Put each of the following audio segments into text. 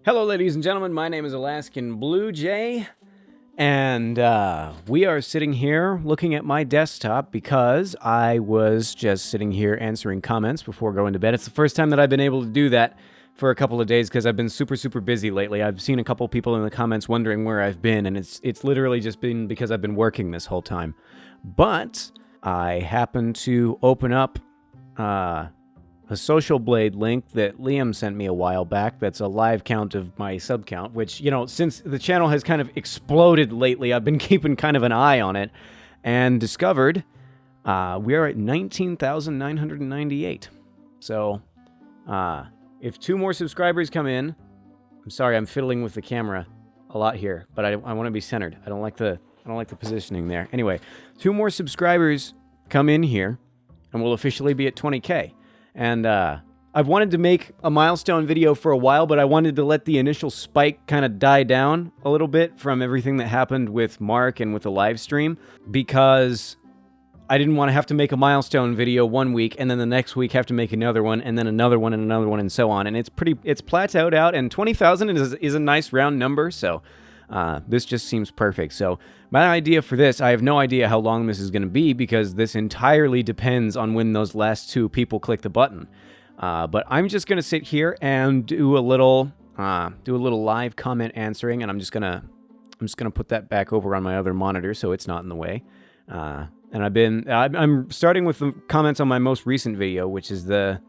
Hello, ladies and gentlemen. My name is Alaskan Blue Jay, and we are sitting here looking at my desktop because I was just sitting here answering comments before going to bed. It's the first time that I've been able to do that for a couple of days because I've been super busy lately. I've seen a couple people in the comments wondering where I've been, and it's literally just been because I've been working this whole time. But I happened to open up a Social Blade link that Liam sent me a while back. That's a live count of my sub count, which, you know, since the channel has kind of exploded lately, I've been keeping kind of an eye on it, and discovered we are at 19,998. So, if 2 more subscribers come in, I'm sorry, I'm fiddling with the camera a lot here, but I want to be centered. I don't like the positioning there. Anyway, 2 more subscribers come in here, and we'll officially be at 20K. And I've wanted to make a milestone video for a while, but I wanted to let the initial spike kind of die down a little bit from everything that happened with Mark and with the live stream, because I didn't want to have to make a milestone video one week and then the next week have to make another one and then another one and another one and so on. And it's plateaued out, and 20,000 is a nice round number, so this just seems perfect. So my idea for this, I have no idea how long this is going to be, because this entirely depends on when those last 2 people click the button. But I'm just going to sit here and do a little live comment answering, and I'm just gonna put that back over on my other monitor so it's not in the way. And I'm starting with the comments on my most recent video, which is the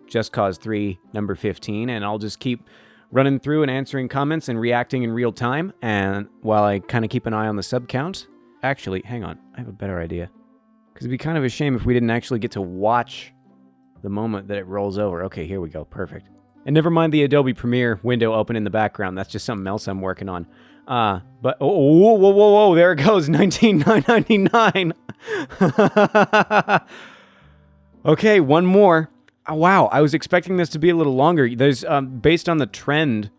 Just Cause 3 number 15, and I'll just keep running through and answering comments and reacting in real time, and while I kind of keep an eye on the sub count. Actually, hang on, I have a better idea. Because it'd be kind of a shame if we didn't actually get to watch the moment that it rolls over. Okay, here we go, perfect. And never mind the Adobe Premiere window open in the background, that's just something else I'm working on. But, whoa, there it goes, 19,999. Okay, one more. Oh, wow, I was expecting this to be a little longer. There's, based on the trend,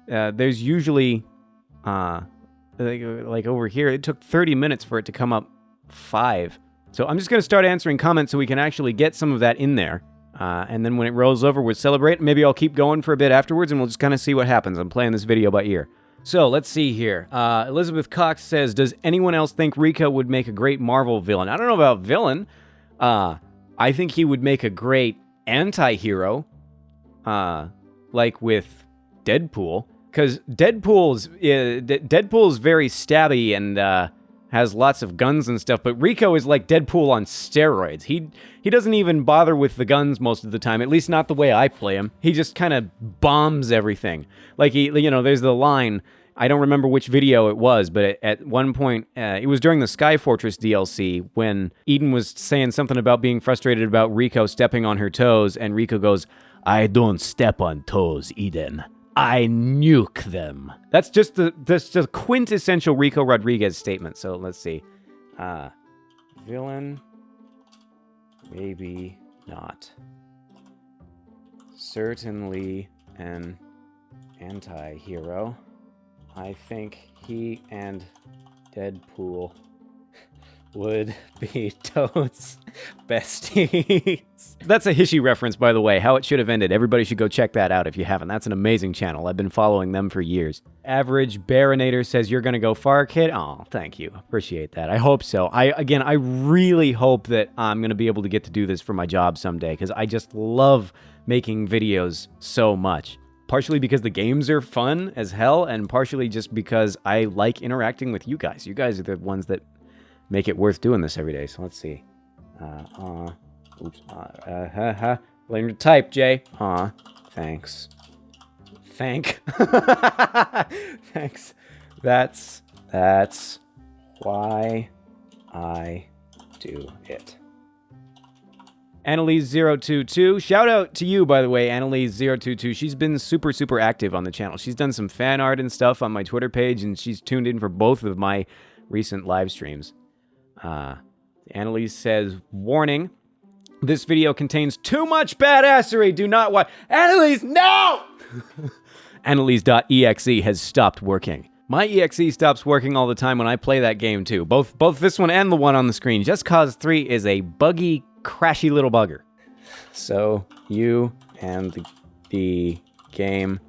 there's usually, like over here, it took 30 minutes for it to come up 5. So I'm just going to start answering comments so we can actually get some of that in there. And then when it rolls over, we'll celebrate. Maybe I'll keep going for a bit afterwards, and we'll just kind of see what happens. I'm playing this video by ear. So, let's see here. Elizabeth Cox says, does anyone else think Rico would make a great Marvel villain? I don't know about villain. I think he would make a great anti-hero, like with Deadpool, because Deadpool's very stabby and has lots of guns and stuff, but Rico is like Deadpool on steroids. He doesn't even bother with the guns most of the time, at least not the way I play him. He just kind of bombs everything. Like, there's the line, I don't remember which video it was, but at one point, it was during the Sky Fortress DLC, when Eden was saying something about being frustrated about Rico stepping on her toes, and Rico goes, I don't step on toes, Eden. I nuke them. That's just the quintessential Rico Rodriguez statement. So let's see. Villain, maybe not. Certainly an anti-hero. I think he and Deadpool would be totes besties. That's a Hishy reference, by the way, how it should have ended. Everybody should go check that out if you haven't. That's an amazing channel. I've been following them for years. Average Baronator says, you're gonna go far, kid? Oh, thank you. Appreciate that. I hope so. I really hope that I'm gonna be able to get to do this for my job someday, because I just love making videos so much. Partially because the games are fun as hell, and partially just because I like interacting with you guys. You guys are the ones that make it worth doing this every day. So let's see. Learn to type, Jay. Thanks. Thanks. That's why I do it. Annalise022. Shout out to you, by the way, Annalise022. She's been super active on the channel. She's done some fan art and stuff on my Twitter page, and she's tuned in for both of my recent live streams. Annalise says, warning, this video contains too much badassery. Do not watch. Annalise, no! Annalise.exe has stopped working. My exe stops working all the time when I play that game too. Both this one and the one on the screen. Just Cause 3 is a buggy, crashy little bugger. So you and the game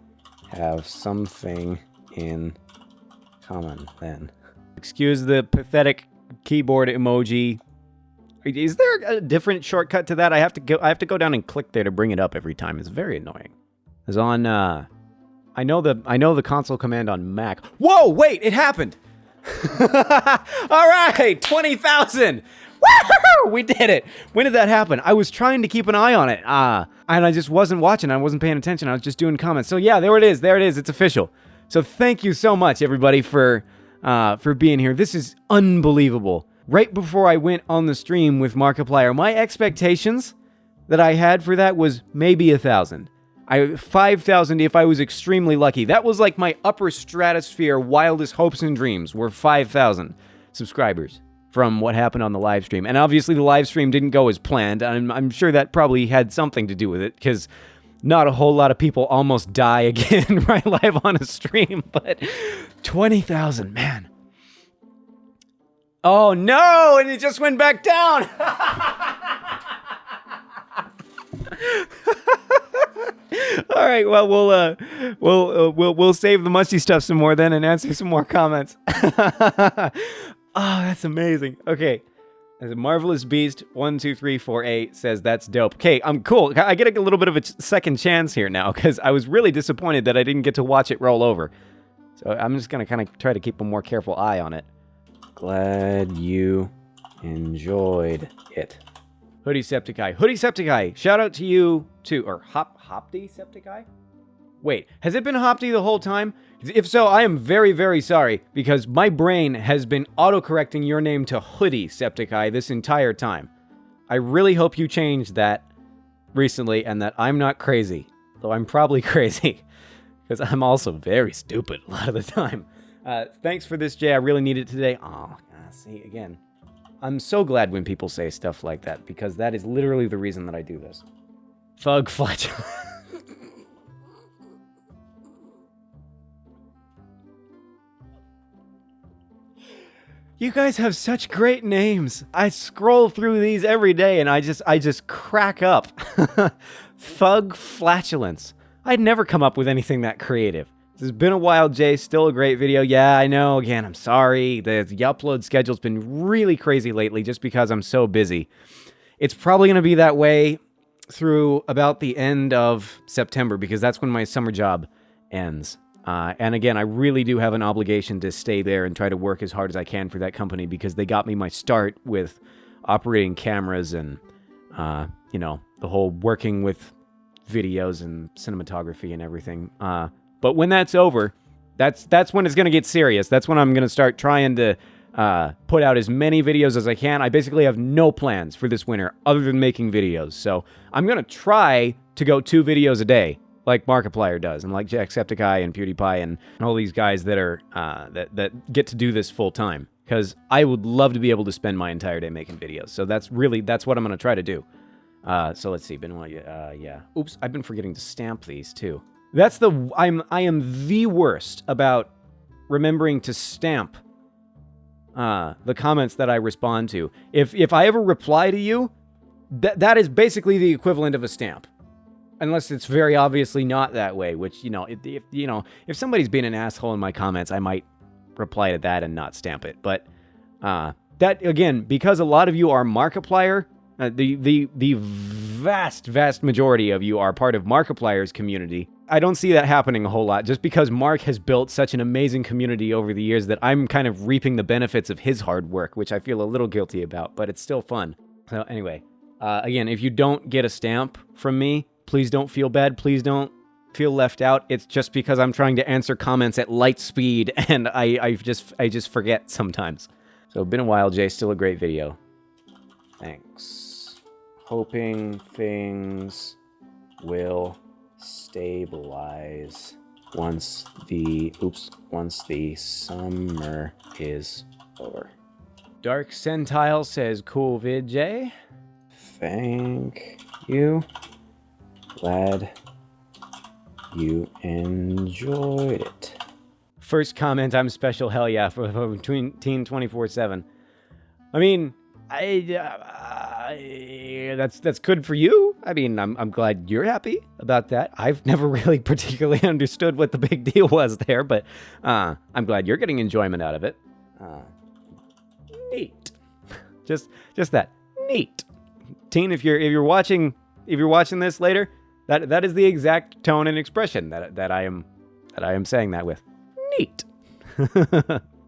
have something in common then? Excuse the pathetic keyboard emoji. Is there a different shortcut to that? I have to go down and click there to bring it up every time. It's very annoying. It's on I know the console command on Mac. Whoa, wait, it happened. All right, 20,000. Woo! We did it. When did that happen? I was trying to keep an eye on it. And I just wasn't watching. I wasn't paying attention. I was just doing comments. So yeah, there it is. There it is. It's official. So thank you so much, everybody, for being here. This is unbelievable. Right before I went on the stream with Markiplier, my expectations that I had for that was maybe 1,000. 5,000 if I was extremely lucky. That was like my upper stratosphere, wildest hopes and dreams were 5,000 subscribers from what happened on the live stream. And obviously the live stream didn't go as planned. I'm sure that probably had something to do with it, because not a whole lot of people almost die again right live on a stream. But 20,000, man. Oh no, and it just went back down. All right, well we'll save the musty stuff some more then and answer some more comments. Oh, that's amazing. Okay, as a Marvelous Beast 12348 says that's dope. Okay, I'm cool. I get a little bit of a second chance here now, because I was really disappointed that I didn't get to watch it roll over. So I'm just gonna kind of try to keep a more careful eye on it. Glad you enjoyed it. Hoodie Septiceye, shout out to you too. Or Hopty Septiceye? Wait, has it been Hopty the whole time? If so, I am very, very sorry, because my brain has been autocorrecting your name to Hoodie Septiceye this entire time. I really hope you changed that recently and that I'm not crazy. Though I'm probably crazy, because I'm also very stupid a lot of the time. Thanks for this, Jay. I really need it today. Oh, see, again. I'm so glad when people say stuff like that, because that is literally the reason that I do this. Thug Fletcher. You guys have such great names. I scroll through these every day and I just crack up. Thug Flatulence. I'd never come up with anything that creative. This has been a while, Jay. Still a great video. Yeah, I know. Again, I'm sorry. The upload schedule's been really crazy lately just because I'm so busy. It's probably going to be that way through about the end of September, because that's when my summer job ends. And again, I really do have an obligation to stay there and try to work as hard as I can for that company, because they got me my start with operating cameras and, you know, the whole working with videos and cinematography and everything. But when that's over, that's when it's going to get serious. That's when I'm going to start trying to put out as many videos as I can. I basically have no plans for this winter other than making videos. So I'm going to try to go 2 videos a day, like Markiplier does, and like Jacksepticeye and PewDiePie and all these guys that are that get to do this full time. Because I would love to be able to spend my entire day making videos. So that's what I'm going to try to do. So let's see. Yeah. Oops, I've been forgetting to stamp these too. That's I am the worst about remembering to stamp the comments that I respond to. If I ever reply to you, that is basically the equivalent of a stamp. Unless it's very obviously not that way, which, if somebody's being an asshole in my comments, I might reply to that and not stamp it. But that, again, because a lot of you are Markiplier, the vast majority of you are part of Markiplier's community. I don't see that happening a whole lot, just because Mark has built such an amazing community over the years that I'm kind of reaping the benefits of his hard work, which I feel a little guilty about, but it's still fun. So anyway, again, if you don't get a stamp from me, please don't feel bad. Please don't feel left out. It's just because I'm trying to answer comments at light speed, and I just forget sometimes. So been a while, Jay. Still a great video. Thanks. Hoping things will stabilize once the summer is over. Dark Centile says, cool vid, Jay. Thank you. Glad you enjoyed it. First comment, I'm special, hell yeah, for Teen 24/7. I mean, that's good for you. I mean, I'm glad you're happy about that. I've never really particularly understood what the big deal was there, but I'm glad you're getting enjoyment out of it. Neat. Just that. Neat. Teen, if you're watching this later, that is the exact tone and expression that I am saying that with. Neat.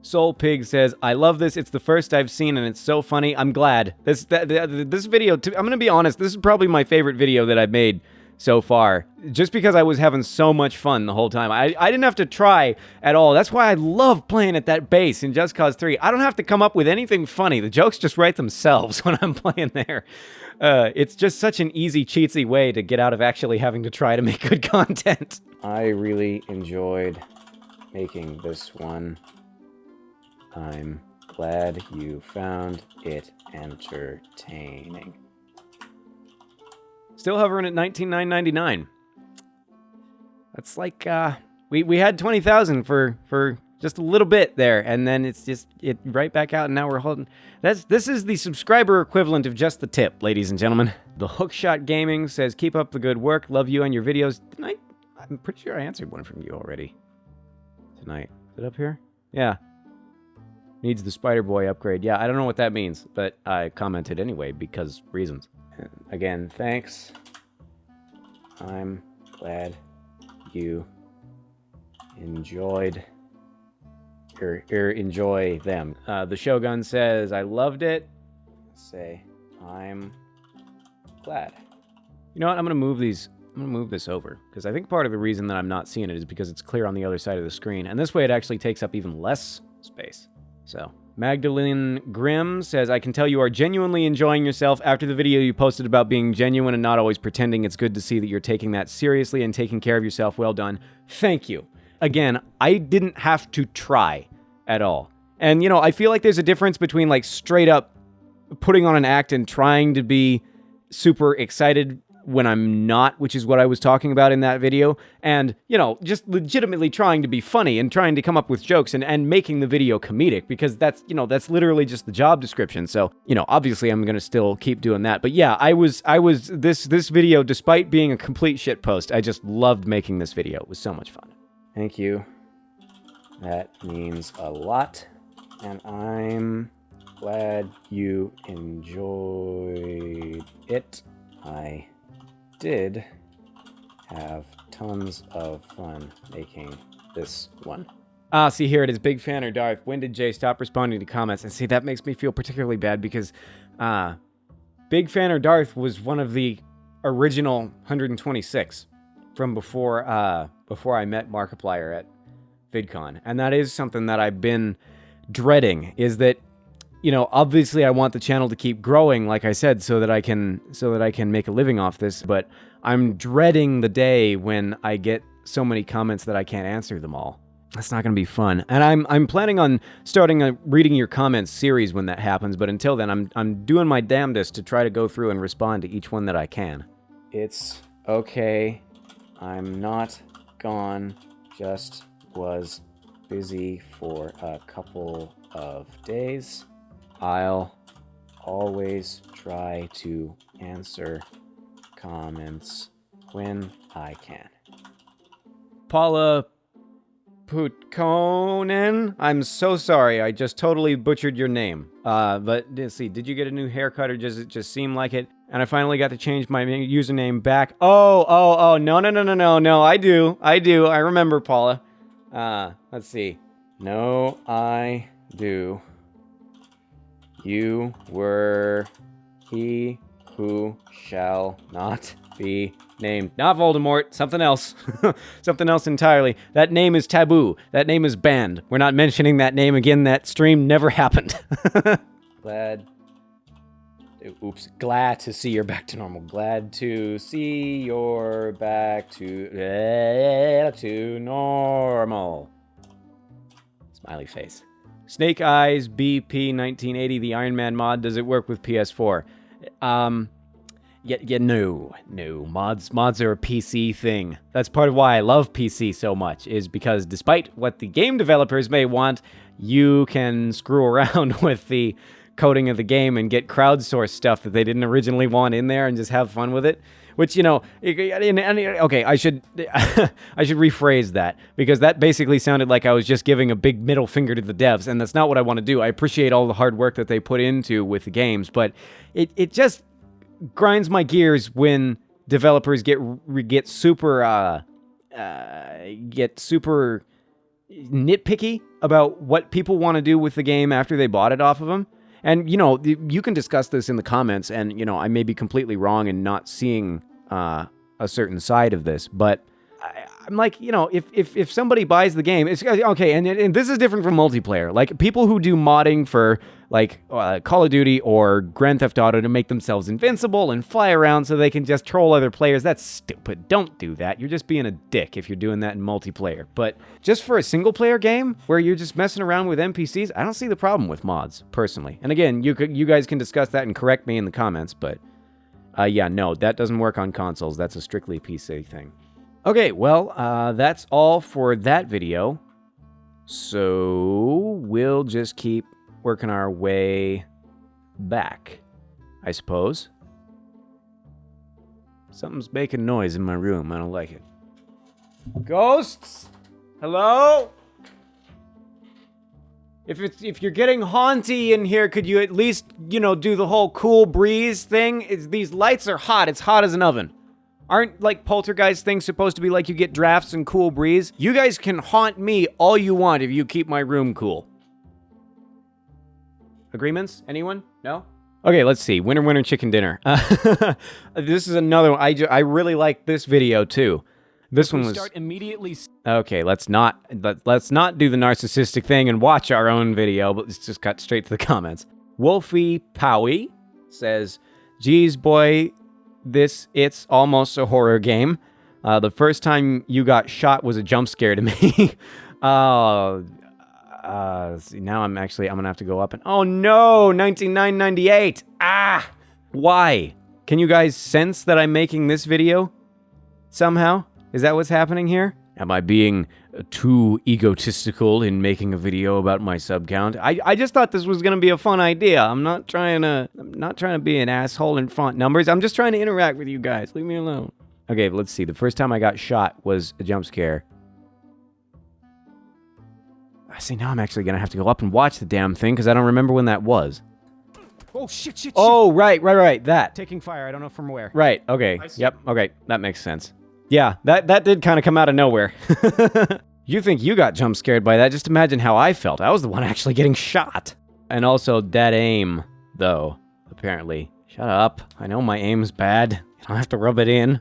Soul Pig says, I love this. It's the first I've seen, and it's so funny. I'm glad. This video, I'm going to be honest, this is probably my favorite video that I've made so far, just because I was having so much fun the whole time. I didn't have to try at all. That's why I love playing at that base in Just Cause 3. I don't have to come up with anything funny. The jokes just write themselves when I'm playing there. It's just such an easy, cheatsy way to get out of actually having to try to make good content. I really enjoyed making this one. I'm glad you found it entertaining. Still hovering at 19,999. That's like, we had 20,000 for just a little bit there, and then it's just right back out, and now we're holding. This is the subscriber equivalent of just the tip, ladies and gentlemen. The Hookshot Gaming says, keep up the good work. Love you and your videos. I'm pretty sure I answered one from you already tonight. Is it up here? Yeah. Needs the Spider Boy upgrade. Yeah, I don't know what that means, but I commented anyway because reasons. And again, thanks. I'm glad you enjoyed enjoy them. The Shogun says, I loved it. Say, I'm glad. You know what? I'm gonna move this over, because I think part of the reason that I'm not seeing it is because it's clear on the other side of the screen, and this way it actually takes up even less space. So, Magdalene Grimm says, I can tell you are genuinely enjoying yourself. After the video you posted about being genuine and not always pretending, it's good to see that you're taking that seriously and taking care of yourself. Well done. Thank you. Again, I didn't have to try at all. And, you know, I feel like there's a difference between, like, straight up putting on an act and trying to be super excited when I'm not, which is what I was talking about in that video, and, you know, just legitimately trying to be funny and trying to come up with jokes and making the video comedic, because that's, you know, that's literally just the job description. So, you know, obviously I'm going to still keep doing that. But yeah, this video, despite being a complete shit post, I just loved making this video. It was so much fun. Thank you. That means a lot, and I'm glad you enjoyed it. I did have tons of fun making this one. See, here it is. Big fan or Darth. When did Jay stop responding to comments? And see, that makes me feel particularly bad because Big fan or Darth was one of the original 126 from before I met Markiplier at VidCon. And that is something that I've been dreading, is that, you know, obviously I want the channel to keep growing, like I said, so that I can make a living off this, but I'm dreading the day when I get so many comments that I can't answer them all. That's not going to be fun. And I'm planning on starting a reading your comments series when that happens, but until then I'm doing my damnedest to try to go through and respond to each one that I can. It's okay. I'm not gone. Just was busy for a couple of days. I'll always try to answer comments when I can. Paula Putkonen, I'm so sorry. I just totally butchered your name. But let's see, did you get a new haircut or does it just seem like it? And I finally got to change my username back. Oh, no, I do. I remember, Paula. Let's see. No, I do. You were he who shall not be named. Not Voldemort, something else. Something else entirely. That name is taboo. That name is banned. We're not mentioning that name again. That stream never happened. Glad to see you're back to normal. Glad to see you're back to normal. Smiley face. Snake Eyes BP 1980, the Iron Man mod. Does it work with PS4? No. Mods are a PC thing. That's part of why I love PC so much, is because despite what the game developers may want, you can screw around with the coding of the game and get crowdsourced stuff that they didn't originally want in there and just have fun with it. Which, you know, okay, I should I should rephrase that, because that basically sounded like I was just giving a big middle finger to the devs, and that's not what I want to do. I appreciate all the hard work that they put into with the games, but it just grinds my gears when developers get super nitpicky about what people want to do with the game after they bought it off of them. And, you know, you can discuss this in the comments, and, you know, I may be completely wrong in not seeing a certain side of this, but I'm like, you know, if somebody buys the game, it's okay, and this is different from multiplayer. Like, people who do modding for, like, Call of Duty or Grand Theft Auto to make themselves invincible and fly around so they can just troll other players, that's stupid. Don't do that. You're just being a dick if you're doing that in multiplayer. But just for a single-player game where you're just messing around with NPCs, I don't see the problem with mods, personally. And again, you guys can discuss that and correct me in the comments, but yeah, no, that doesn't work on consoles. That's a strictly PC thing. Okay, well, that's all for that video. So we'll just keep working our way back, I suppose. Something's making noise in my room. I don't like it. Ghosts? Hello? If you're getting haunty in here, could you at least, you know, do the whole cool breeze thing? These lights are hot. It's hot as an oven. Aren't, like, poltergeist things supposed to be like you get drafts and cool breeze? You guys can haunt me all you want if you keep my room cool. Agreements? Anyone? No? Okay, let's see. Winner, chicken dinner. This is another one. I really like this video, too. This one was... Start immediately... Okay, let's not do the narcissistic thing and watch our own video, but let's just cut straight to the comments. Wolfie Powie says, "Geez, boy... It's almost a horror game. The first time you got shot was a jump scare to me." See, now I'm gonna have to go up and... Oh no, 1998. Ah! Why? Can you guys sense that I'm making this video? Somehow? Is that what's happening here? Am I being too egotistical in making a video about my sub count? I just thought this was gonna be a fun idea. I'm not trying to be an asshole in font numbers. I'm just trying to interact with you guys. Leave me alone. Okay, let's see. The first time I got shot was a jump scare. I see, now I'm actually gonna have to go up and watch the damn thing because I don't remember when that was. Oh shit. Oh, right. That. Taking fire. I don't know from where. Right. Okay. Yep. Okay. That makes sense. Yeah, that did kind of come out of nowhere. You think you got jump scared by that? Just imagine how I felt. I was the one actually getting shot. And also dead aim, though, apparently. Shut up. I know my aim's bad. You don't have to rub it in.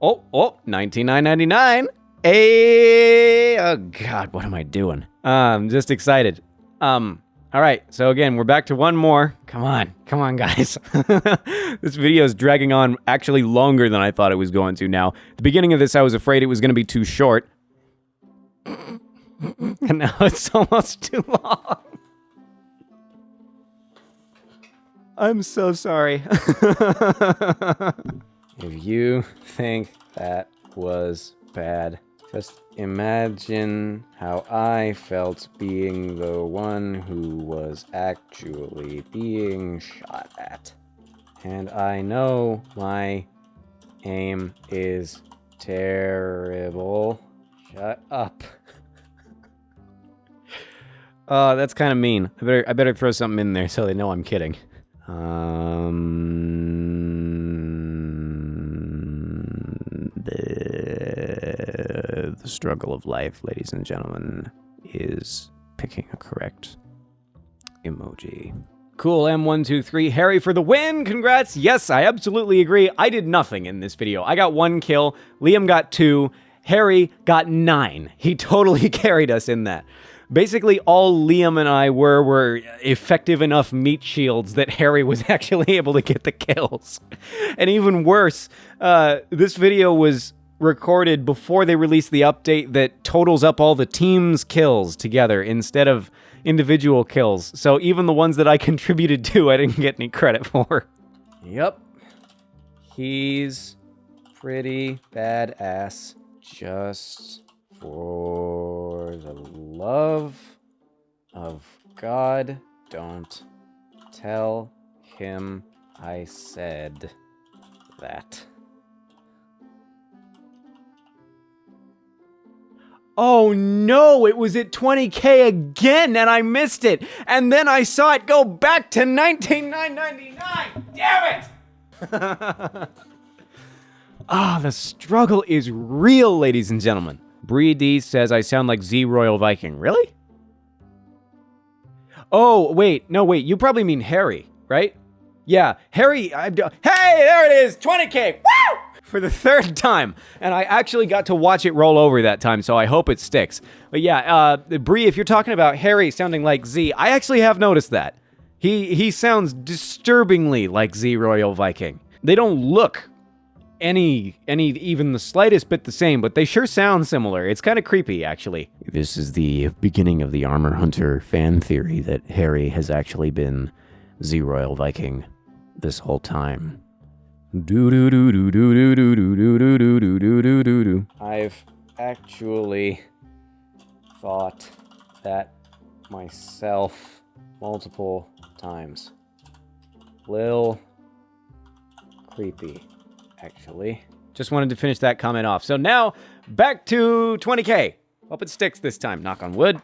Oh, 1999. Hey! Oh, God, what am I doing? I'm just excited. All right, so again, we're back to one more. Come on, guys. This video is dragging on actually longer than I thought it was going to now. At the beginning of this, I was afraid it was going to be too short. And now it's almost too long. I'm so sorry. If you think that was bad, just imagine how I felt being the one who was actually being shot at. And I know my aim is terrible. Shut up. That's kind of mean. I better throw something in there so they know I'm kidding. The struggle of life, ladies and gentlemen, is picking a correct emoji. Cool, M123, Harry for the win! Congrats! Yes, I absolutely agree. I did nothing in this video. I got 1 kill, Liam got 2, Harry got 9. He totally carried us in that. Basically, all Liam and I were effective enough meat shields that Harry was actually able to get the kills. And even worse, this video was recorded before they released the update that totals up all the team's kills together instead of individual kills. So even the ones that I contributed to, I didn't get any credit for. Yep. He's pretty badass. Just for the love of God, don't tell him I said that. Oh no, it was at 20K again and I missed it. And then I saw it go back to 19,999. Damn it! The struggle is real, ladies and gentlemen. Bree D says I sound like Z Royal Viking. Really? Oh, wait, you probably mean Harry, right? Yeah, Harry, hey, there it is, 20K, woo! For the third time, and I actually got to watch it roll over that time, so I hope it sticks. But yeah, Bree, if you're talking about Harry sounding like Z, I actually have noticed that. He sounds disturbingly like Z Royal Viking. They don't look any even the slightest bit the same, but they sure sound similar. It's kind of creepy, actually. This is the beginning of the Armor Hunter fan theory that Harry has actually been Z Royal Viking this whole time. I've actually thought that myself multiple times. Lil creepy, actually. Just wanted to finish that comment off. So now, back to 20K. Hope it sticks this time, knock on wood.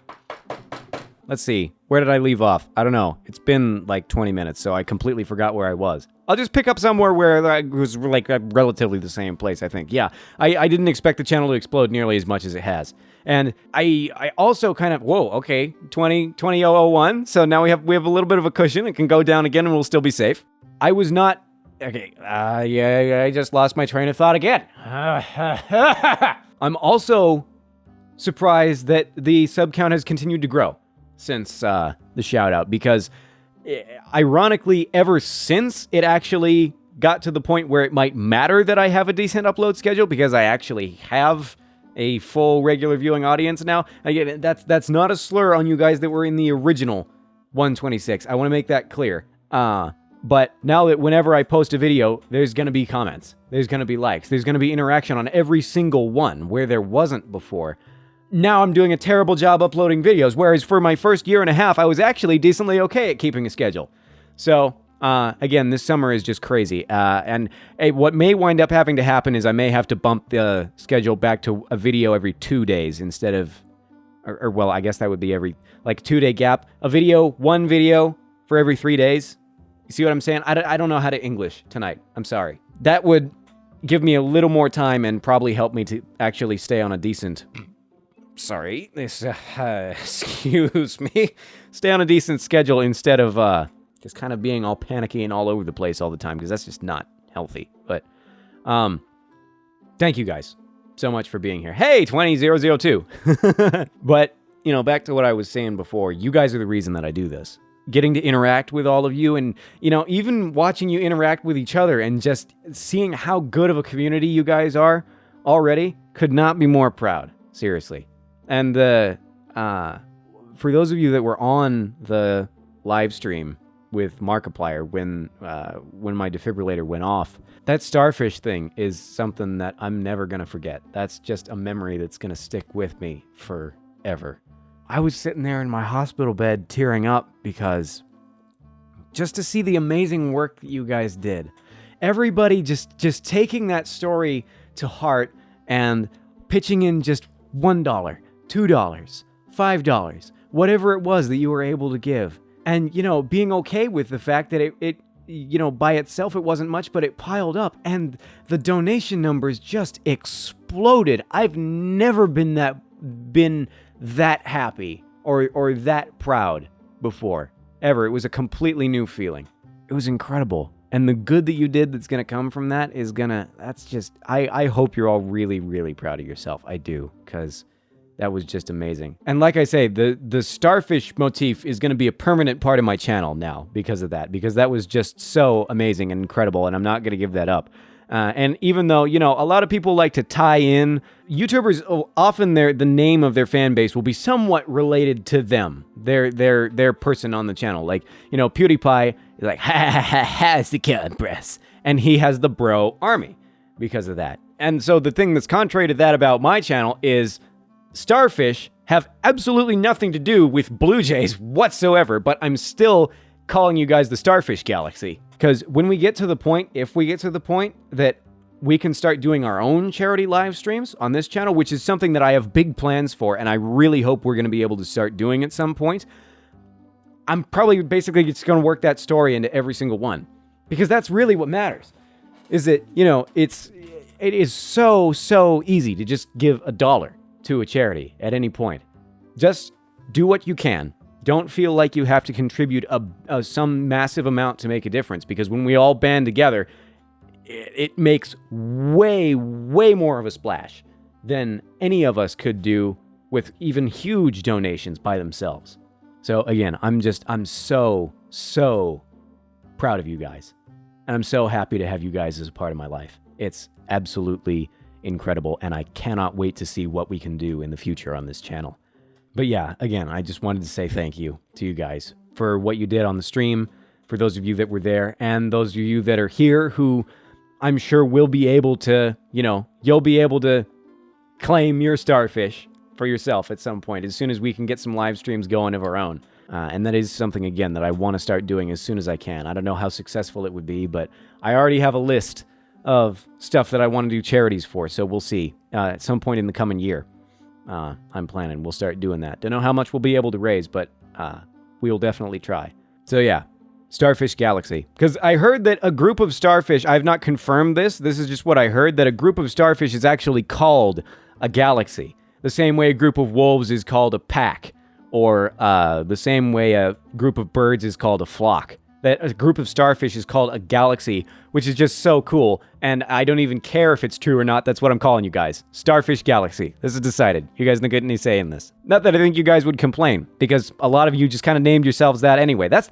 Let's see, where did I leave off? I don't know. It's been like 20 minutes, so I completely forgot where I was. I'll just pick up somewhere where I was like relatively the same place, I think. Yeah, I didn't expect the channel to explode nearly as much as it has. And I also kind of, whoa, okay, 20,001. So now we have a little bit of a cushion. It can go down again and we'll still be safe. I was not, okay, I just lost my train of thought again. I'm also surprised that the sub count has continued to grow since the shout out, because ironically, ever since it actually got to the point where it might matter that I have a decent upload schedule, because I actually have a full regular viewing audience now. Again, that's not a slur on you guys that were in the original 126. I want to make that clear. But now that whenever I post a video, there's going to be comments, there's going to be likes, there's going to be interaction on every single one where there wasn't before. Now I'm doing a terrible job uploading videos, whereas for my first year and a half, I was actually decently okay at keeping a schedule. So, again, this summer is just crazy. And what may wind up having to happen is I may have to bump the schedule back to a video every 2 days instead of, or well, I guess that would be every, like, 2-day gap. One video for every 3 days. You see what I'm saying? I don't know how to English tonight. I'm sorry. That would give me a little more time and probably help me to actually stay on a decent... Sorry, excuse me. Stay on a decent schedule instead of just kind of being all panicky and all over the place all the time, because that's just not healthy. But thank you guys so much for being here. Hey, 20002. But, you know, back to what I was saying before, you guys are the reason that I do this. Getting to interact with all of you and, you know, even watching you interact with each other and just seeing how good of a community you guys are already, could not be more proud. Seriously. And for those of you that were on the live stream with Markiplier when my defibrillator went off, that starfish thing is something that I'm never going to forget. That's just a memory that's going to stick with me forever. I was sitting there in my hospital bed tearing up because just to see the amazing work that you guys did. Everybody just taking that story to heart and pitching in just $1, $2, $5, whatever it was that you were able to give. And, you know, being okay with the fact that it you know, by itself it wasn't much, but it piled up and the donation numbers just exploded. I've never been that happy or that proud before, ever. It was a completely new feeling. It was incredible. And the good that you did that's going to come from that is that's just, I hope you're all really, really proud of yourself. I do, because that was just amazing. And like I say, the starfish motif is going to be a permanent part of my channel now because of that, because that was just so amazing and incredible, and I'm not going to give that up. And even though, you know, a lot of people like to tie in, YouTubers often the name of their fan base will be somewhat related to them, their person on the channel. Like, you know, PewDiePie is like, has the killer press, and he has the bro army because of that. And so the thing that's contrary to that about my channel is starfish have absolutely nothing to do with blue jays whatsoever, but I'm still calling you guys the Starfish Galaxy Because when we get to the point, if we get to the point that we can start doing our own charity live streams on this channel, which is something that I have big plans for, and I really hope we're going to be able to start doing at some point, I'm probably basically just going to work that story into every single one. Because that's really what matters. Is that, you know, it is so easy to just give $1 to a charity at any point. Just do what you can. Don't feel like you have to contribute some massive amount to make a difference, because when we all band together, it makes way more of a splash than any of us could do with even huge donations by themselves. So again, I'm so proud of you guys. And I'm so happy to have you guys as a part of my life. It's absolutely incredible, and I cannot wait to see what we can do in the future on this channel. But yeah, again, I just wanted to say thank you to you guys for what you did on the stream, for those of you that were there, and those of you that are here who I'm sure will be able to, you know, you'll be able to claim your starfish for yourself at some point, as soon as we can get some live streams going of our own. And that is something, again, that I want to start doing as soon as I can. I don't know how successful it would be, but I already have a list of stuff that I want to do charities for, so we'll see. At some point in the coming year, I'm planning we'll start doing that. Don't know how much we'll be able to raise, but we will definitely try. So yeah, Starfish Galaxy. Because I heard that a group of starfish, I have not confirmed this is just what I heard, that a group of starfish is actually called a galaxy. The same way a group of wolves is called a pack, or the same way a group of birds is called a flock. That a group of starfish is called a galaxy, which is just so cool, and I don't even care if it's true or not. That's what I'm calling you guys. Starfish Galaxy. This is decided. You guys don't get any say in this. Not that I think you guys would complain, because a lot of you just kind of named yourselves that anyway. That's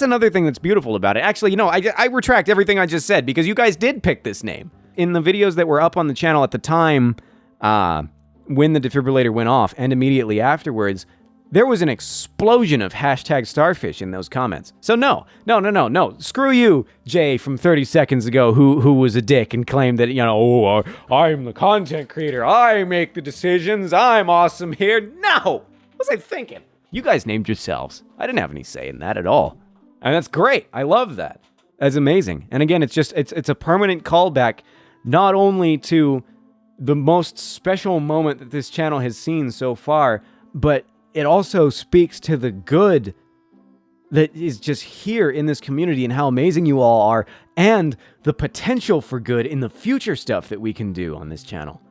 another thing that's beautiful about it. Actually, you know, I retract everything I just said, because you guys did pick this name. In the videos that were up on the channel at the time, when the defibrillator went off, and immediately afterwards, there was an explosion of hashtag starfish in those comments. So no. Screw you, Jay from 30 seconds ago, who was a dick and claimed that, you know, I'm the content creator. I make the decisions. I'm awesome here. No! What was I thinking? You guys named yourselves. I didn't have any say in that at all. And that's great. I love that. That's amazing. And again, it's a permanent callback, not only to the most special moment that this channel has seen so far, but it also speaks to the good that is just here in this community and how amazing you all are, and the potential for good in the future stuff that we can do on this channel.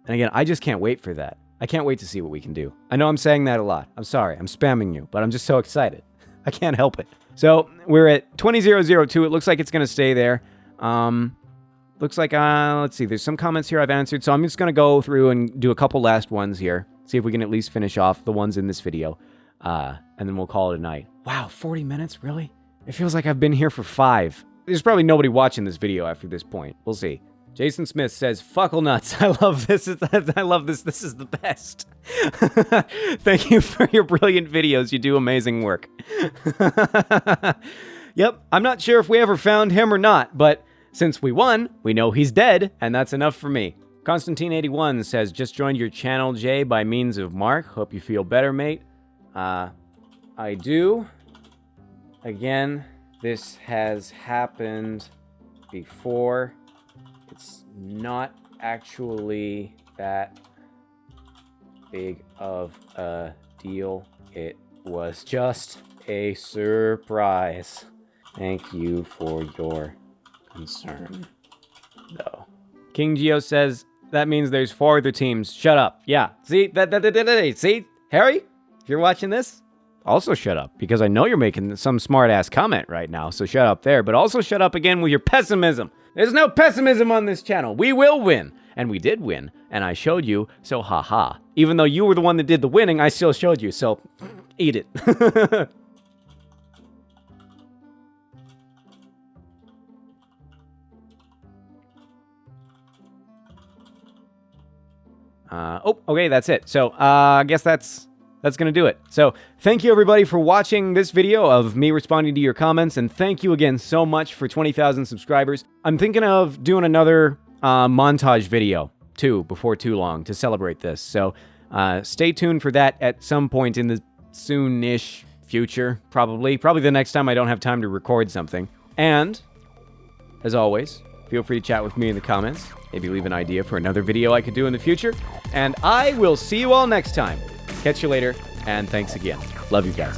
And again, I just can't wait for that. I can't wait to see what we can do. I know I'm saying that a lot. I'm sorry. I'm spamming you, but I'm just so excited. I can't help it. So we're at 20,002. It looks like it's going to stay there. Looks like, let's see. There's some comments here I've answered, so I'm just going to go through and do a couple last ones here. See if we can at least finish off the ones in this video, and then we'll call it a night. Wow, 40 minutes? Really? It feels like I've been here for 5. There's probably nobody watching this video after this point. We'll see. Jason Smith says, "Fuckle nuts. I love this. I love this. This is the best." Thank you for your brilliant videos. You do amazing work. Yep, I'm not sure if we ever found him or not, but since we won, we know he's dead, and that's enough for me. Constantine81 says, "Just joined your channel, Jay, by means of Mark. Hope you feel better, mate." I do. Again, this has happened before. It's not actually that big of a deal. It was just a surprise. Thank you for your concern, though. King Geo says, "That means there's 4 other teams. Shut up." Yeah. See? See? Harry? If you're watching this, also shut up. Because I know you're making some smart-ass comment right now, so shut up there. But also shut up again with your pessimism. There's no pessimism on this channel. We will win. And we did win. And I showed you, so haha. Even though you were the one that did the winning, I still showed you. So, eat it. Okay, that's it. So, I guess that's going to do it. So, thank you everybody for watching this video of me responding to your comments, and thank you again so much for 20,000 subscribers. I'm thinking of doing another montage video, too, before too long, to celebrate this. So, stay tuned for that at some point in the soon-ish future, probably. Probably the next time I don't have time to record something. And, as always, feel free to chat with me in the comments. Maybe leave an idea for another video I could do in the future. And I will see you all next time. Catch you later, and thanks again. Love you guys.